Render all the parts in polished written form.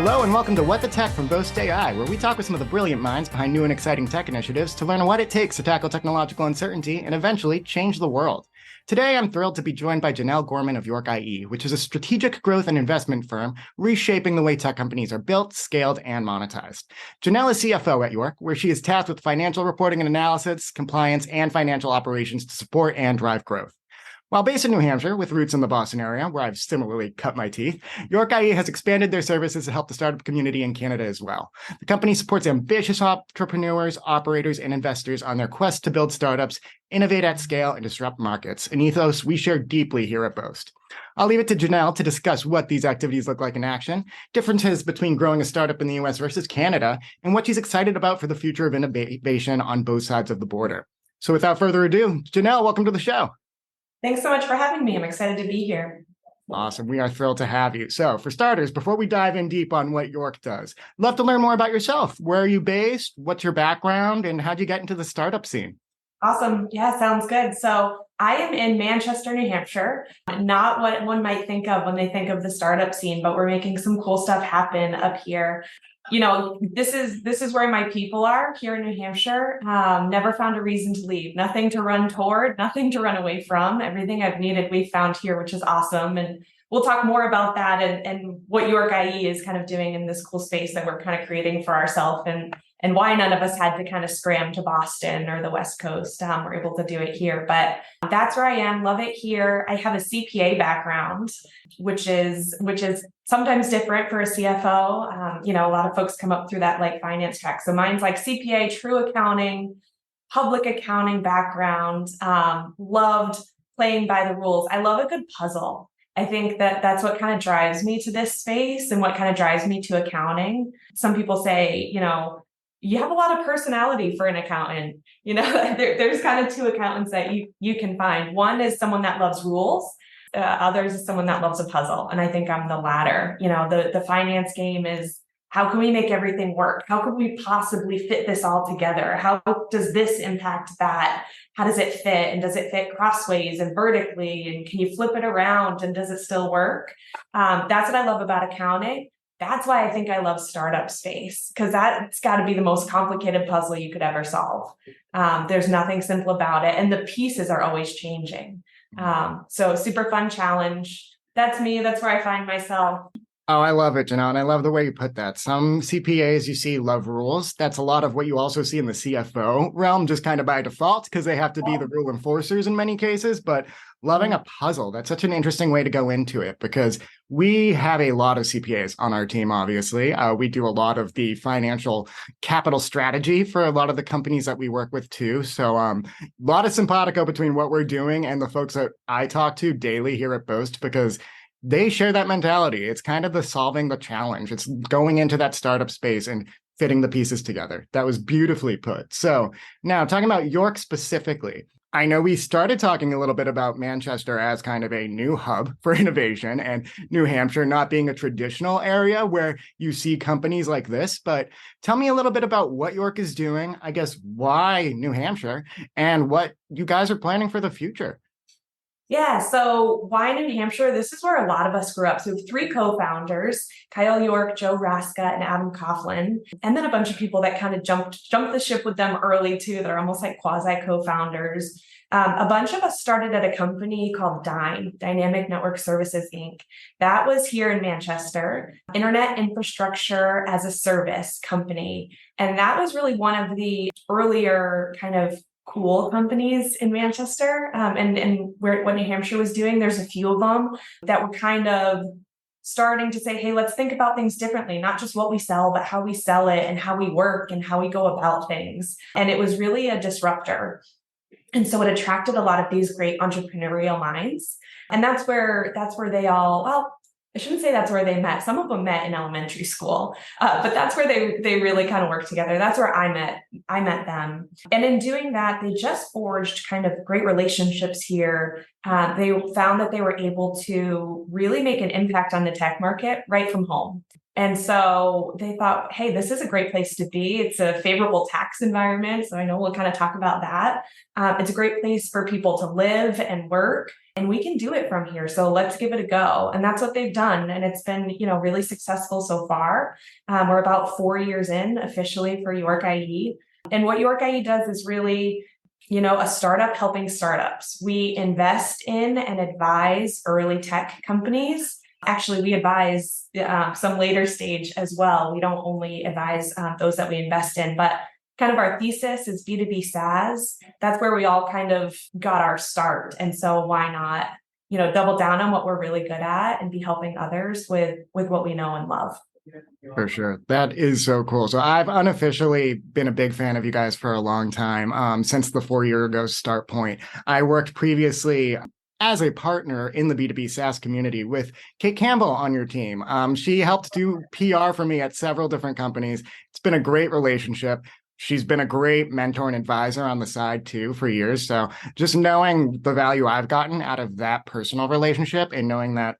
Hello and welcome to What the Tech from Boast AI, where we talk with some of the brilliant minds behind new and exciting tech initiatives to learn what it takes to tackle technological uncertainty and eventually change the world. Today, I'm thrilled to be joined by Janelle Gorman of York IE, which is a strategic growth and investment firm reshaping the way tech companies are built, scaled, and monetized. Janelle is CFO at York, where she is tasked with financial reporting and analysis, compliance, and financial operations to support and drive growth. While based in New Hampshire, with roots in the Boston area, where I've similarly cut my teeth, York IE has expanded their services to help the startup community in Canada as well. The company supports ambitious entrepreneurs, operators, and investors on their quest to build startups, innovate at scale, and disrupt markets, an ethos we share deeply here at Boast. I'll leave it to Janelle to discuss what these activities look like in action, differences between growing a startup in the US versus Canada, and what she's excited about for the future of innovation on both sides of the border. So without further ado, Janelle, welcome to the show. Thanks so much for having me. I'm excited to be here. Awesome. We are thrilled to have you. So for starters, before we dive in deep on what York does, love to learn more about yourself. Where are you based? What's your background? And how'd you get into the startup scene? Awesome. Yeah, sounds good. So I am in Manchester, New Hampshire. Not what one might think of when they think of the startup scene, but we're making some cool stuff happen up here. You know, this is where my people are here in New Hampshire. Never found a reason to leave. Nothing to run toward, nothing to run away from. Everything I've needed, we found here, which is awesome. And we'll talk more about that and what York IE is kind of doing in this cool space that we're kind of creating for ourselves and why none of us had to kind of scram to Boston or the West Coast. We're able to do it here, but that's where I am. Love it here. I have a CPA background, which is sometimes different for a CFO. A lot of folks come up through that like finance track. So mine's like CPA, true accounting, public accounting background. Loved playing by the rules. I love a good puzzle. I think that's what kind of drives me to this space and what kind of drives me to accounting. Some people say, you have a lot of personality for an accountant. There's kind of two accountants that you can find. One is someone that loves rules. Others is someone that loves a puzzle. And I think I'm the latter. The finance game is, how can we make everything work? How could we possibly fit this all together? How does this impact that? How does it fit? And does it fit crossways and vertically? And can you flip it around? And does it still work? That's what I love about accounting. That's why I think I love startup space, because that's got to be the most complicated puzzle you could ever solve. There's nothing simple about it. And the pieces are always changing. So super fun challenge. That's me. That's where I find myself. Oh, I love it, Janelle, and I love the way you put that. Some CPAs you see love rules. That's a lot of what you also see in the CFO realm, just kind of by default, because they have to be the rule enforcers in many cases. But loving a puzzle, that's such an interesting way to go into it, because we have a lot of CPAs on our team, obviously. We do a lot of the financial capital strategy for a lot of the companies that we work with, too. So a lot of simpatico between what we're doing and the folks that I talk to daily here at Boast, because they share that mentality. It's kind of the solving the challenge. It's going into that startup space and fitting the pieces together. That was beautifully put. So now talking about York specifically, I know we started talking a little bit about Manchester as kind of a new hub for innovation and New Hampshire not being a traditional area where you see companies like this, but tell me a little bit about what York is doing, I guess why New Hampshire, and what you guys are planning for the future. Yeah, so why New Hampshire? This is where a lot of us grew up. So we have three co-founders, Kyle York, Joe Raska, and Adam Coughlin, and then a bunch of people that kind of jumped the ship with them early too. They're almost like quasi co-founders. A bunch of us started at a company called DINE, Dynamic Network Services, Inc. That was here in Manchester, Internet Infrastructure as a Service company. And that was really one of the earlier kind of cool companies in Manchester and what New Hampshire was doing. There's a few of them that were kind of starting to say, hey, let's think about things differently, not just what we sell, but how we sell it and how we work and how we go about things. And it was really a disruptor. And so it attracted a lot of these great entrepreneurial minds. And that's where they all, well, I shouldn't say that's where they met. Some of them met in elementary school, but that's where they really kind of worked together. That's where I met them. And in doing that, they just forged kind of great relationships here. They found that they were able to really make an impact on the tech market right from home. And so they thought, hey, this is a great place to be. It's a favorable tax environment. So I know we'll kind of talk about that. It's a great place for people to live and work. and we can do it from here. So let's give it a go. And that's what they've done. And it's been, really successful so far. We're about 4 years in officially for York IE. And what York IE does is really, a startup helping startups. We invest in and advise early tech companies. Actually, we advise some later stage as well. We don't only advise those that we invest in, but kind of our thesis is B2B SaaS. That's where we all kind of got our start. And so why not, double down on what we're really good at and be helping others with what we know and love. For sure. That is so cool. So I've unofficially been a big fan of you guys for a long time, since the 4 year ago start point. I worked previously as a partner in the B2B SaaS community with Kate Campbell on your team. She helped do PR for me at several different companies. It's been a great relationship. She's been a great mentor and advisor on the side too for years. So just knowing the value I've gotten out of that personal relationship and knowing that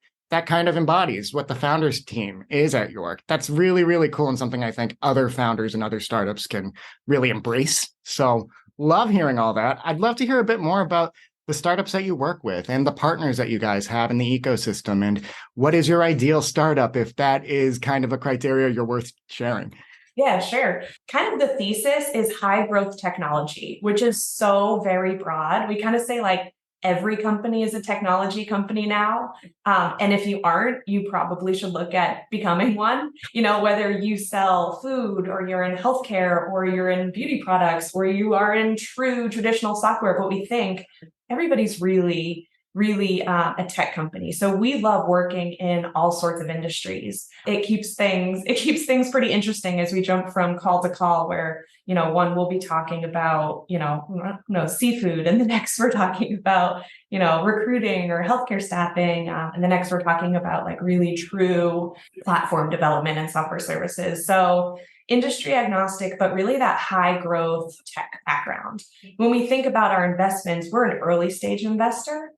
kind of embodies what the founders team is at York. That's really, really cool and something I think other founders and other startups can really embrace. So love hearing all that. I'd love to hear a bit more about the startups that you work with and the partners that you guys have in the ecosystem. And what is your ideal startup, if that is kind of a criteria you're worth sharing? Yeah, sure. Kind of the thesis is high growth technology, which is so very broad. We kind of say like every company is a technology company now. And if you aren't, you probably should look at becoming one, whether you sell food or you're in healthcare or you're in beauty products or you are in true traditional software. But we think everybody's really a tech company. So we love working in all sorts of industries. It keeps things pretty interesting as we jump from call to call where, one will be talking about, seafood, and the next we're talking about, recruiting or healthcare staffing. And the next we're talking about like really true platform development and software services. So industry agnostic, but really that high growth tech background. When we think about our investments, we're an early stage investor.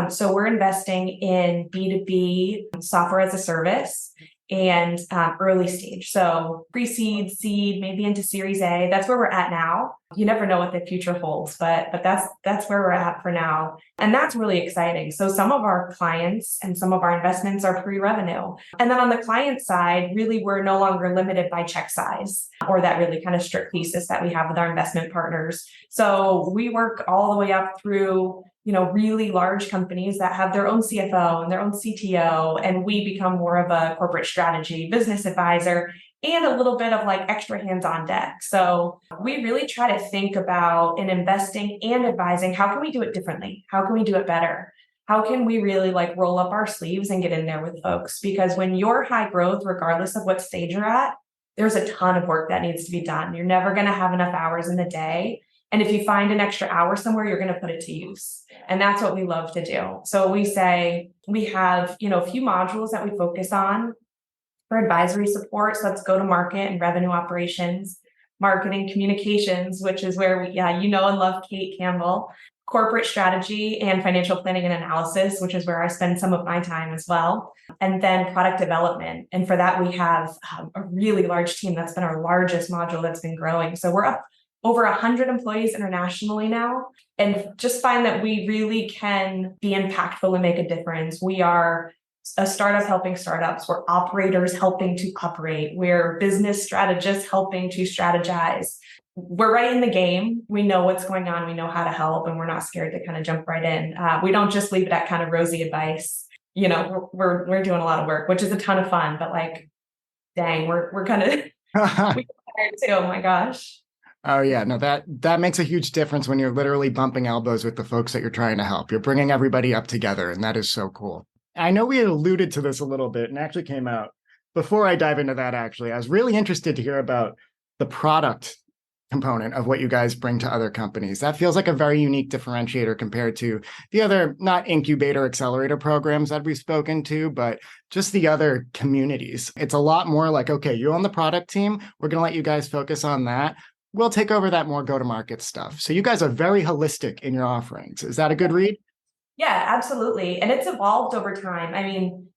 So we're investing in B2B software as a service and early stage. So pre-seed, seed, maybe into Series A. That's where we're at now. You never know what the future holds, but that's where we're at for now. And that's really exciting. So some of our clients and some of our investments are pre-revenue. And then on the client side, really, we're no longer limited by check size or that really kind of strict thesis that we have with our investment partners. So we work all the way up through really large companies that have their own CFO and their own CTO, and we become more of a corporate strategy business advisor and a little bit of like extra hands on deck. So we really try to think about in investing and advising, how can we do it differently? How can we do it better? How can we really like roll up our sleeves and get in there with folks? Because when you're high growth, regardless of what stage you're at, there's a ton of work that needs to be done. You're never going to have enough hours in the day. And if you find an extra hour somewhere, you're going to put it to use. And that's what we love to do. So we say we have, a few modules that we focus on for advisory support. So let's go to market and revenue operations, marketing communications, which is where we, and love Kate Campbell, corporate strategy and financial planning and analysis, which is where I spend some of my time as well. And then product development. And for that, we have a really large team. That's been our largest module that's been growing. So we're up over 100 employees internationally now, and just find that we really can be impactful and make a difference. We are a startup helping startups. We're operators helping to operate. We're business strategists helping to strategize. We're right in the game. We know what's going on. We know how to help, and we're not scared to kind of jump right in. We don't just leave it at kind of rosy advice. We're doing a lot of work, which is a ton of fun, but like, dang, we're kind of we tired too. Oh my gosh. Oh yeah, no, that makes a huge difference when you're literally bumping elbows with the folks that you're trying to help. You're bringing everybody up together, and that is so cool. I know we had alluded to this a little bit and actually came out. Before I dive into that, actually, I was really interested to hear about the product component of what you guys bring to other companies. That feels like a very unique differentiator compared to the other, not incubator accelerator programs that we've spoken to, but just the other communities. It's a lot more like, okay, you own the product team. We're going to let you guys focus on that. We'll take over that more go-to-market stuff. So you guys are very holistic in your offerings. Is that a good read? Yeah, absolutely. And it's evolved over time. I mean,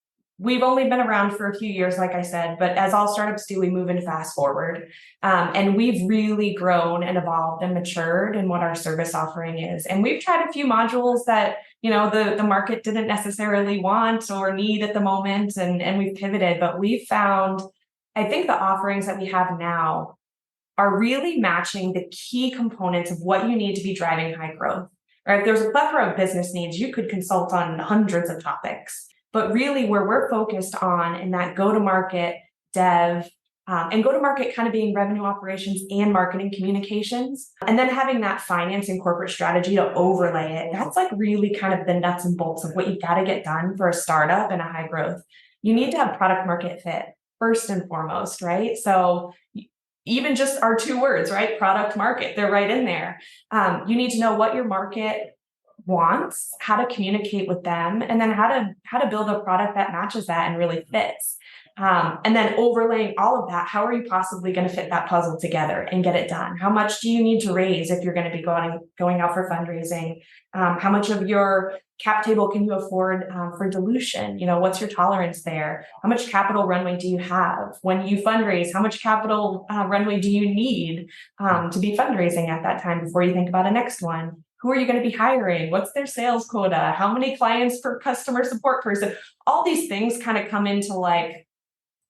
we've only been around for a few years, like I said, but as all startups do, we move into fast forward. And we've really grown and evolved and matured in what our service offering is. And we've tried a few modules that, the market didn't necessarily want or need at the moment. And we've pivoted, but we've found, I think the offerings that we have now are really matching the key components of what you need to be driving high growth. Right? There's a plethora of business needs. You could consult on hundreds of topics, but really where we're focused on in that go-to-market dev and go-to-market kind of being revenue operations and marketing communications, and then having that finance and corporate strategy to overlay it. That's like really kind of the nuts and bolts of what you got to get done for a startup and a high growth. You need to have product market fit first and foremost, right? So even just our two words, right? Product market, they're right in there. You need to know what your market wants, how to communicate with them, and then how to build a product that matches that and really fits. And then overlaying all of that, how are you possibly going to fit that puzzle together and get it done? How much do you need to raise if you're going to be going out for fundraising? How much of your cap table can you afford for dilution? What's your tolerance there? How much capital runway do you have when you fundraise? How much capital runway do you need to be fundraising at that time before you think about a next one? Who are you going to be hiring? What's their sales quota? How many clients per customer support person? All these things kind of come into like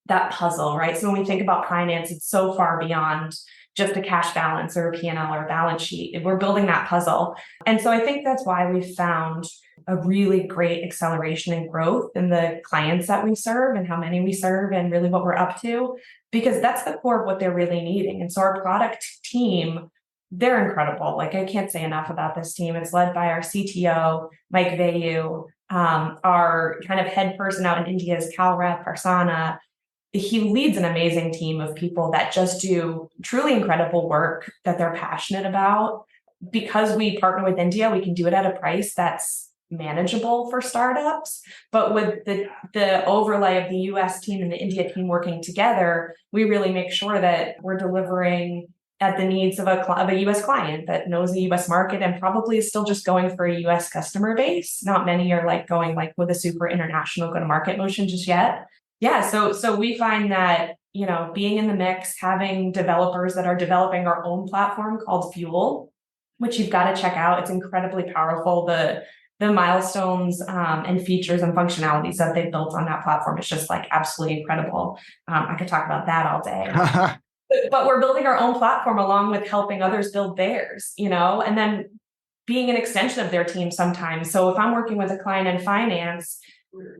that puzzle, right? So when we think about finance, it's so far beyond just a cash balance or a P&L or a balance sheet. We're building that puzzle. And so I think that's why we've found a really great acceleration and growth in the clients that we serve and how many we serve and really what we're up to, because that's the core of what they're really needing. And so our product team, they're incredible. Like I can't say enough about this team. It's led by our CTO, Mike Vayu, our kind of head person out in India is Cal Rep, Parsana. He leads an amazing team of people that just do truly incredible work that they're passionate about. Because we partner with India, we can do it at a price that's manageable for startups. But with the overlay of the US team and the India team working together, we really make sure that we're delivering at the needs of a US client that knows the US market and probably is still just going for a US customer base. Not many are like going like with a super international go-to-market motion just yet. Yeah, so we find that, being in the mix, having developers that are developing our own platform called Fuel, which you've got to check out. It's incredibly powerful. The milestones and features and functionalities that they've built on that platform is just like absolutely incredible. I could talk about that all day. But we're building our own platform along with helping others build theirs, and then being an extension of their team sometimes. So if I'm working with a client in finance,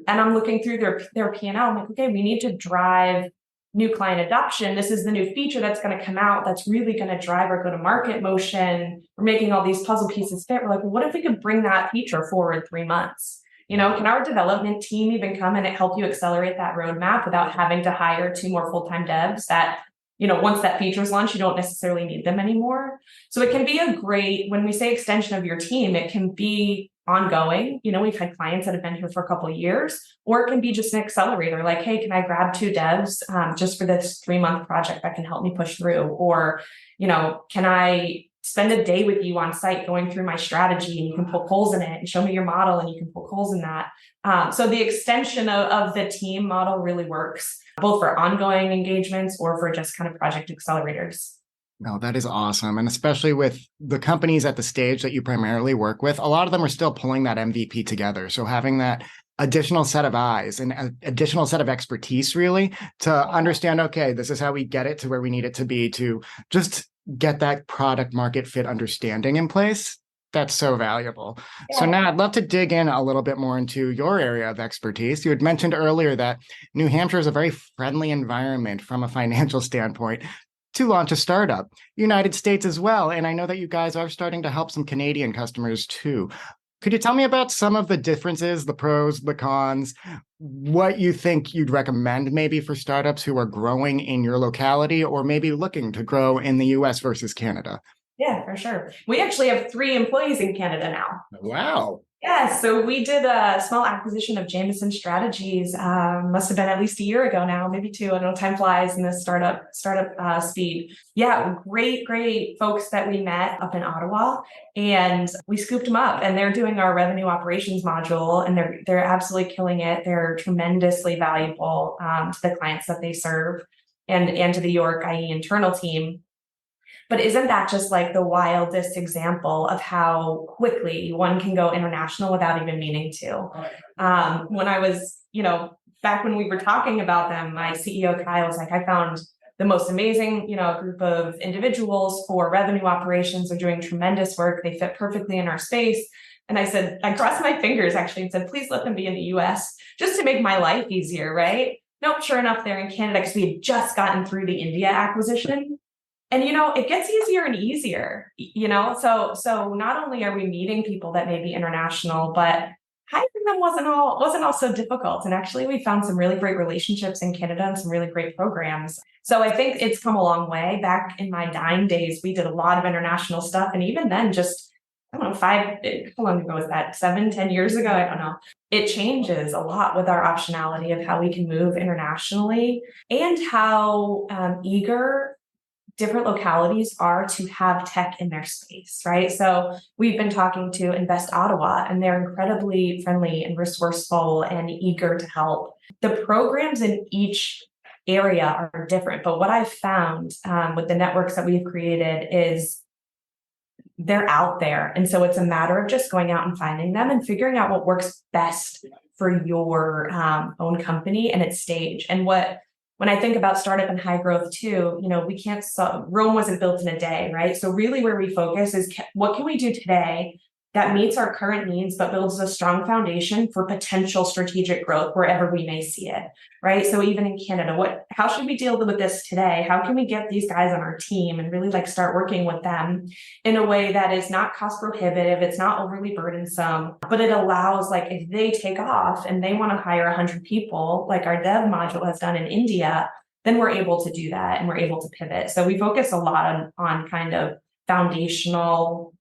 and I'm looking through their P&L, I'm like, okay, we need to drive new client adoption. This is the new feature that's going to come out that's really going to drive our go-to-market motion. We're making all these puzzle pieces fit. We're like, well, what if we could bring that feature forward 3 months? Can our development team even come in and help you accelerate that roadmap without having to hire 2 more full-time devs that, once that feature is launched, you don't necessarily need them anymore. So it can be when we say extension of your team, it can be ongoing. We've had clients that have been here for a couple of years, or it can be just an accelerator. Like, hey, can I grab 2 devs just for this 3-month project that can help me push through? Or, can I spend a day with you on site going through my strategy and you can poke holes in it and show me your model and you can poke holes in that. So the extension of the team model really works both for ongoing engagements or for just kind of project accelerators. No, that is awesome. And especially with the companies at the stage that you primarily work with, a lot of them are still pulling that MVP together. So having that additional set of eyes and an additional set of expertise really to understand, okay, this is how we get it to where we need it to be to just get that product market fit understanding in place. That's so valuable. Yeah. So now I'd love to dig in a little bit more into your area of expertise. You had mentioned earlier that New Hampshire is a very friendly environment from a financial standpoint to launch a startup. United States as well. And I know that you guys are starting to help some Canadian customers too. Could you tell me about some of the differences, the pros, the cons, what you think you'd recommend maybe for startups who are growing in your locality or maybe looking to grow in the US versus Canada? Yeah, for sure. We actually have 3 employees in Canada now. Wow. Yeah, so we did a small acquisition of Jameson Strategies. Must have been at least a year ago now, maybe two. I know time flies in this startup speed. Yeah, great folks that we met up in Ottawa, and we scooped them up. And they're doing our revenue operations module, and they're absolutely killing it. They're tremendously valuable to the clients that they serve, and to the York, i.e., internal team. But isn't that just like the wildest example of how quickly one can go international without even meaning to? When I was, back when we were talking about them, my CEO Kyle was like, I found the most amazing, group of individuals for revenue operations. They're doing tremendous work. They fit perfectly in our space. And I said, I crossed my fingers actually and said, please let them be in the US just to make my life easier, right? Nope, sure enough, they're in Canada because we had just gotten through the India acquisition. And it gets easier and easier, so not only are we meeting people that may be international, but hiring them wasn't all so difficult. And actually we found some really great relationships in Canada and some really great programs. So I think it's come a long way. Back in my Dime days, we did a lot of international stuff. And even then, just I don't know, how long ago was that? 7-10 years ago? I don't know. It changes a lot with our optionality of how we can move internationally and how eager different localities are to have tech in their space, right? So we've been talking to Invest Ottawa, and they're incredibly friendly and resourceful and eager to help. The programs in each area are different, but what I've found with the networks that we've created is they're out there. And so it's a matter of just going out and finding them and figuring out what works best for your own company and its stage. And when I think about startup and high growth too, we can't Rome wasn't built in a day, right? So really where we focus is what can we do today that meets our current needs, but builds a strong foundation for potential strategic growth wherever we may see it, right? So even in Canada, how should we deal with this today? How can we get these guys on our team and really start working with them in a way that is not cost prohibitive, it's not overly burdensome, but it allows, if they take off and they want to hire 100 people, like our dev module has done in India, then we're able to do that and we're able to pivot. So we focus a lot on kind of foundational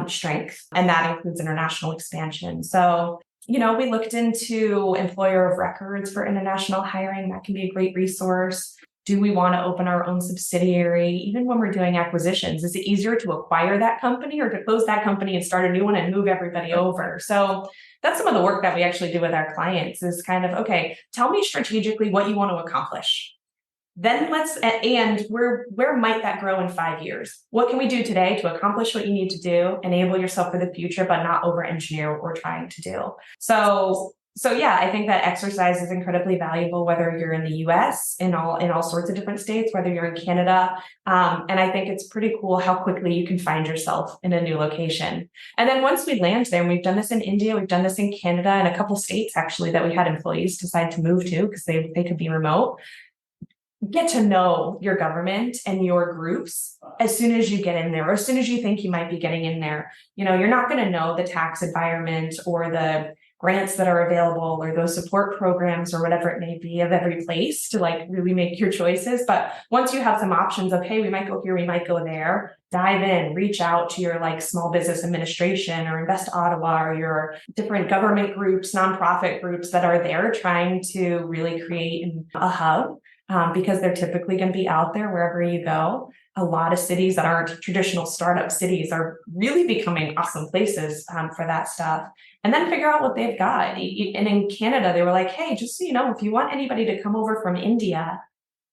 strength, and that includes international expansion. So, we looked into employer of records for international hiring. That can be a great resource. Do we want to open our own subsidiary? Even when we're doing acquisitions, is it easier to acquire that company or to close that company and start a new one and move everybody over? So that's some of the work that we actually do with our clients is kind of, okay, tell me strategically what you want to accomplish. Then where might that grow in 5 years? What can we do today to accomplish what you need to do, enable yourself for the future, but not over-engineer what we're trying to do? So yeah, I think that exercise is incredibly valuable, whether you're in the US, in all sorts of different states, whether you're in Canada. And I think it's pretty cool how quickly you can find yourself in a new location. And then once we land there, and we've done this in India, we've done this in Canada, and a couple states actually that we had employees decide to move to because they could be remote. Get to know your government and your groups as soon as you get in there, or as soon as you think you might be getting in there. You're not going to know the tax environment or the grants that are available or those support programs or whatever it may be of every place to really make your choices. But once you have some options of, hey, we might go here, we might go there, dive in, reach out to your small business administration or Invest Ottawa or your different government groups, nonprofit groups that are there trying to really create a hub. Because they're typically going to be out there wherever you go. A lot of cities that aren't traditional startup cities are really becoming awesome places for that stuff. And then figure out what they've got. And in Canada, they were like, hey, just so you know, if you want anybody to come over from India,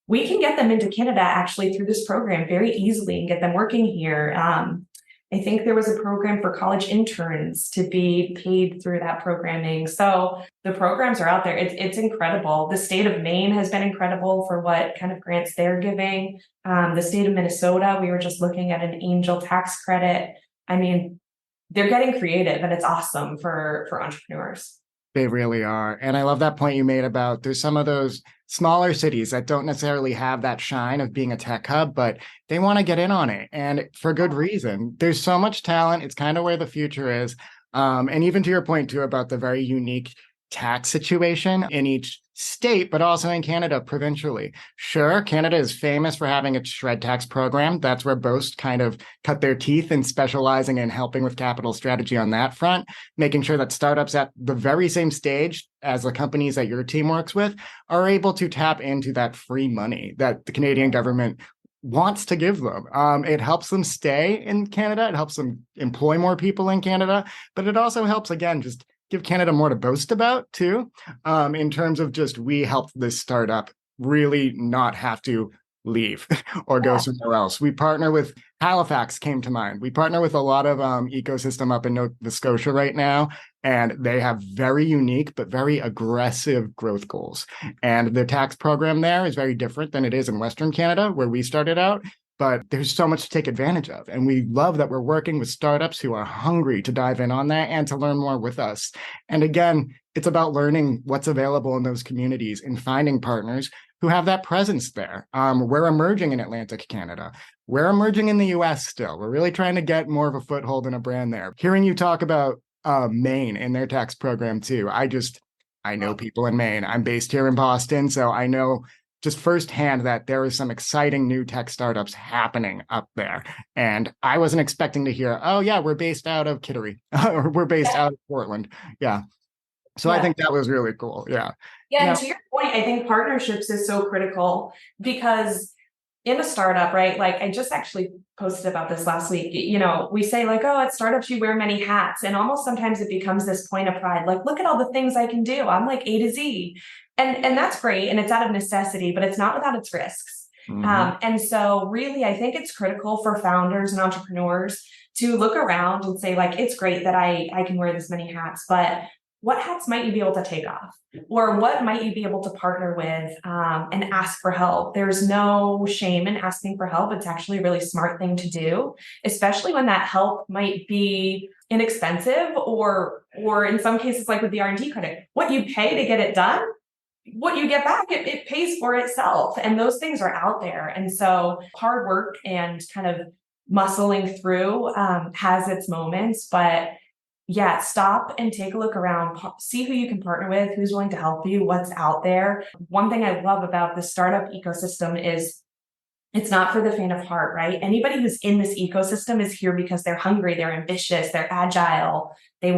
we can get them into Canada actually through this program very easily and get them working here. I think there was a program for college interns to be paid through that programming. So the programs are out there. It's incredible. The state of Maine has been incredible for what kind of grants they're giving. The state of Minnesota, we were just looking at an angel tax credit. I mean, they're getting creative and it's awesome for entrepreneurs. They really are. And I love that point you made about there's some of those smaller cities that don't necessarily have that shine of being a tech hub, but they want to get in on it. And for good reason. There's so much talent. It's kind of where the future is. And even to your point, too, about the very unique tax situation in each state, but also in Canada provincially. Sure, Canada is famous for having its shred tax program. That's where Boast kind of cut their teeth in specializing in helping with capital strategy on that front, making sure that startups at the very same stage as the companies that your team works with are able to tap into that free money that the Canadian government wants to give them. It helps them stay in Canada. It helps them employ more people in Canada, but it also helps, again, just give Canada more to boast about too, in terms of just we helped this startup really not have to leave or go somewhere else. We partner with Halifax came to mind. We partner with a lot of ecosystem up in Nova Scotia right now, and they have very unique but very aggressive growth goals. And the tax program there is very different than it is in Western Canada, where we started out. But there's so much to take advantage of. And we love that we're working with startups who are hungry to dive in on that and to learn more with us. And again, it's about learning what's available in those communities and finding partners who have that presence there. We're emerging in Atlantic Canada. We're emerging in the US still. We're really trying to get more of a foothold and a brand there. Hearing you talk about Maine and their tax program too, I know people in Maine. I'm based here in Boston, so I know just firsthand that there is some exciting new tech startups happening up there. And I wasn't expecting to hear, oh yeah, we're based out of Kittery or we're based out of Portland. Yeah. So I think that was really cool. Yeah. Yeah. And to your point, I think partnerships is so critical because in a startup, right? Like I just actually posted about this last week. We say like, oh, at startups, you wear many hats. And almost sometimes it becomes this point of pride. Like, look at all the things I can do. I'm like A to Z. And that's great. And it's out of necessity, but it's not without its risks. Mm-hmm. And so really, I think it's critical for founders and entrepreneurs to look around and say like, it's great that I can wear this many hats, but what hats might you be able to take off? Or what might you be able to partner with and ask for help? There's no shame in asking for help. It's actually a really smart thing to do, especially when that help might be inexpensive or in some cases, like with the R&D credit, what you pay to get it done, what you get back, it pays for itself. And those things are out there. And so hard work and kind of muscling through has its moments, but yeah, stop and take a look around, see who you can partner with, who's willing to help you, what's out there. One thing I love about the startup ecosystem is it's not for the faint of heart, right? Anybody who's in this ecosystem is here because they're hungry, they're ambitious, they're agile, they're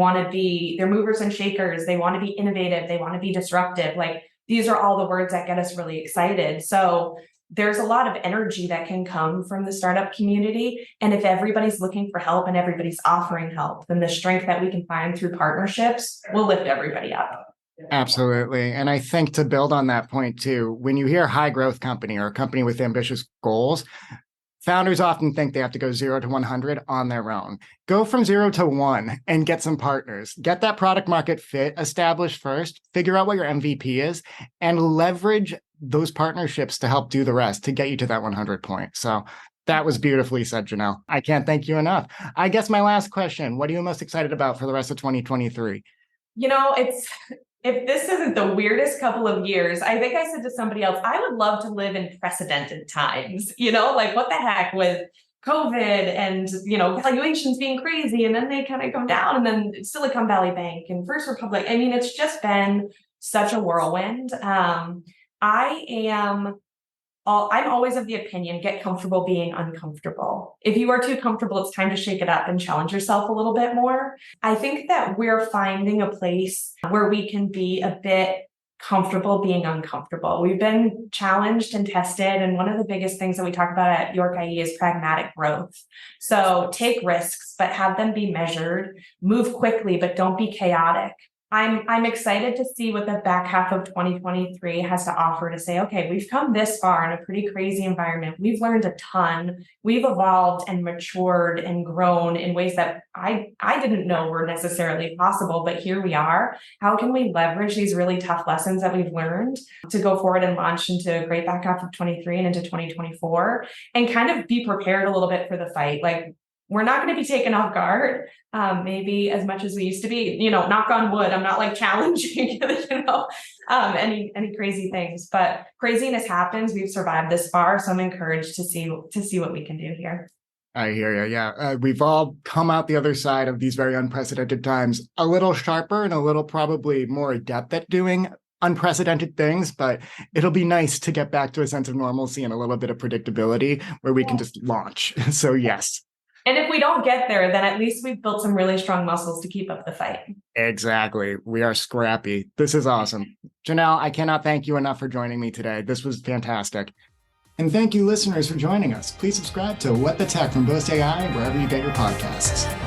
movers and shakers, they want to be innovative, they want to be disruptive. Like these are all the words that get us really excited. So there's a lot of energy that can come from the startup community. And if everybody's looking for help and everybody's offering help, then the strength that we can find through partnerships will lift everybody up. Absolutely. And I think to build on that point too, when you hear high growth company or a company with ambitious goals, founders often think they have to go 0 to 100 on their own. Go from 0 to 1 and get some partners. Get that product market fit established first, figure out what your MVP is, and leverage those partnerships to help do the rest to get you to that 100 point. So that was beautifully said, Janelle. I can't thank you enough. I guess my last question, what are you most excited about for the rest of 2023? If this isn't the weirdest couple of years, I think I said to somebody else, I would love to live in precedented times, like what the heck with COVID and, valuations being crazy and then they kind of come down and then Silicon Valley Bank and First Republic. I mean, it's just been such a whirlwind. I'm always of the opinion, get comfortable being uncomfortable. If you are too comfortable, it's time to shake it up and challenge yourself a little bit more. I think that we're finding a place where we can be a bit comfortable being uncomfortable. We've been challenged and tested. And one of the biggest things that we talk about at York IE is pragmatic growth. So take risks, but have them be measured, move quickly, but don't be chaotic. I'm excited to see what the back half of 2023 has to offer to say, okay, we've come this far in a pretty crazy environment. We've learned a ton. We've evolved and matured and grown in ways that I didn't know were necessarily possible, but here we are. How can we leverage these really tough lessons that we've learned to go forward and launch into a great back half of 23 and into 2024 and kind of be prepared a little bit for the fight? Like, we're not going to be taken off guard, maybe as much as we used to be, knock on wood. I'm not like challenging, any crazy things, but craziness happens. We've survived this far. So I'm encouraged to see what we can do here. I hear you. Yeah. We've all come out the other side of these very unprecedented times a little sharper and a little probably more adept at doing unprecedented things, but it'll be nice to get back to a sense of normalcy and a little bit of predictability where we can just launch. So, yes. And if we don't get there, then at least we've built some really strong muscles to keep up the fight. Exactly. We are scrappy. This is awesome. Janelle, I cannot thank you enough for joining me today. This was fantastic. And thank you, listeners, for joining us. Please subscribe to What the Tech from Boast AI wherever you get your podcasts.